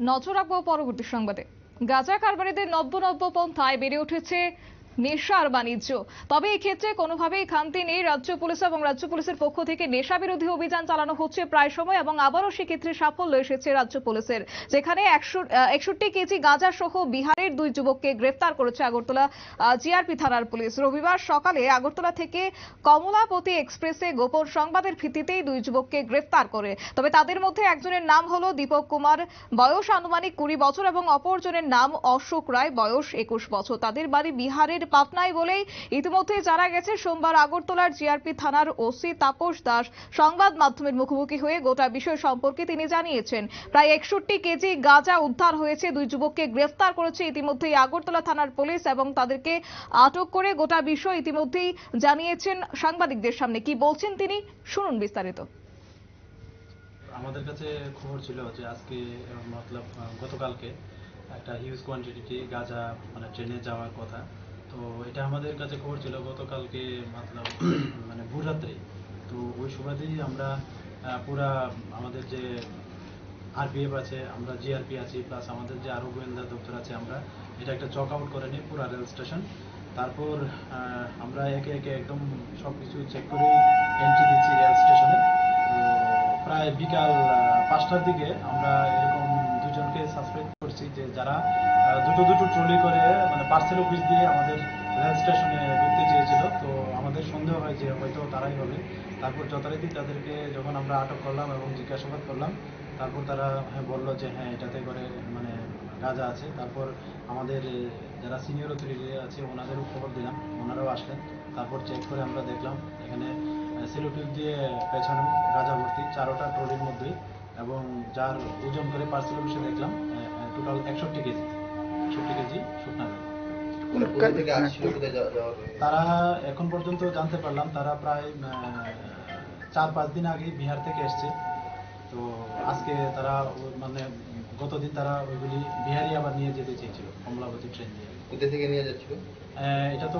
নজর রাখবো পরবর্তী সংবাদে। গাঁজা কারবারিদের নব্য নব্য পন্থায় বেড়ে উঠেছে নেশার বাণিজ্য। তবে এই ক্ষেত্রে কোনোভাবেই খামতি নেই। রাজ্য পুলিশ এবং রাজ্য পুলিশের পক্ষ থেকে নেশা বিরোধী অভিযান চালানো হচ্ছে প্রায় সময়, এবং আবারও সেক্ষেত্রে সাফল্য এসেছে রাজ্য পুলিশের, যেখানে 61 কেজি গাঁজা সহ বিহারের 2 যুবককে গ্রেফতার করেছে আগরতলা জিআরপি থানার পুলিশ। রবিবার সকালে আগরতলা থেকে কমলাপতি এক্সপ্রেসে গোপন সংবাদের ভিত্তিতেই 2 যুবককে গ্রেফতার করে। তবে তাদের মধ্যে একজনের নাম হলো দীপক কুমার, বয়স আনুমানিক 20 বছর, এবং অপরজনের নাম অশোক রায়, বয়স 21 বছর। তাদের বাড়ি বিহারের পাটনায় বলেই ইতিমধ্যে জানা গেছে। সোমবার আগরতলার জিআরপি থানার ওসি তাপস দাস সংবাদ মাধ্যমের মুখোমুখি হয়ে গোটা বিষয় সম্পর্কে তিনি জানিয়েছেন। প্রায় 61 কেজি গাঁজা উদ্ধার হয়েছে, 2 যুবককে গ্রেফতার করেছে ইতিমধ্যেই আগরতলা থানার পুলিশ, এবং তাদেরকে আটক করে গোটা বিষয় ইতিমধ্যেই জানিয়েছেন সাংবাদিকদের সামনে। কি বলছেন তিনি, শুনুন বিস্তারিত। আমাদের কাছে খবর ছিল যে আজকে মতলব গতকালকে একটা হিউজ কোয়ান্টিটি গাঁজা মানে ট্রেনে যাওয়ার কথা। তো এটা আমাদের কাছে খবর ছিল গতকালকে মতলব মানে ভোররাত্রে। তো ওই সুবাদেই আমরা পুরা আমাদের যে আরপিএফ আছে, আমরা জিআরপি আছি, প্লাস আমাদের যে আরও গোয়েন্দা দপ্তর আছে, আমরা এটা একটা চক আউট করে নিই পুরা রেল স্টেশন। তারপর আমরা একে একে একদম সব কিছু চেক করে এন্ট্রি দিচ্ছি রেল স্টেশনে। প্রায় বিকাল 5টার দিকে আমরা এরকম 2 জনকে সাসপেক্ট করছি যে যারা দুটো ট্রলি করে মানে পার্সেল অফিস দিয়ে আমাদের রেল স্টেশনে ঢুকতে চেয়েছিল। তো আমাদের সন্দেহ হয় যে হয়তো তারাই হবে। তারপর যথারীতি তাদেরকে যখন আমরা আটক করলাম এবং জিজ্ঞাসাবাদ করলাম, তারপর তারা বললো যে হ্যাঁ এটাতে করে মানে গাঁজা আছে। তারপর আমাদের যারা সিনিয়র অথরিটি আছে ওনাদেরও খবর দিলাম, ওনারাও আসলেন। তারপর চেক করে আমরা দেখলাম এখানে সেলোটিপ দিয়ে পেছানো গাঁজা ভর্তি 4টা ট্রলির মধ্যেই, এবং যার ওজন করে পার্সেল অফিসে দেখলাম টোটাল 61 কেজি শুকনা গাঁজা। তারা এখন পর্যন্ত জানতে পারলাম তারা প্রায় 4-5 দিন আগে বিহার থেকে এসছে। তো আজকে তারা মানে গতদিন তারা ওইগুলি বিহারি আবার নিয়ে যেতে চেয়েছিল কমলাপতি ট্রেন দিয়ে। কোথা থেকে নিয়ে যাচ্ছিল এটা তো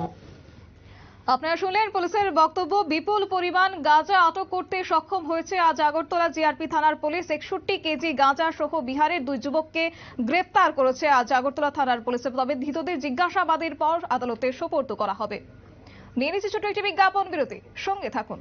আপনারা শুনলেন পুলিশের বক্তব্য। বিপুল পরিমাণ গাঁজা আটক করতে সক্ষম হয়েছে আজ আগরতলা জিআরপি থানার পুলিশ। 61 কেজি গাঁজা সহ বিহারের 2 যুবককে গ্রেফতার করেছে আজ আগরতলা থানার পুলিশ। তবে ধৃতদের জিজ্ঞাসাবাদের পর আদালতে সোপর্দ করা হবে। নিয়ে নিচ্ছে ছোট একটি বিজ্ঞাপন বিরতি, সঙ্গে থাকুন।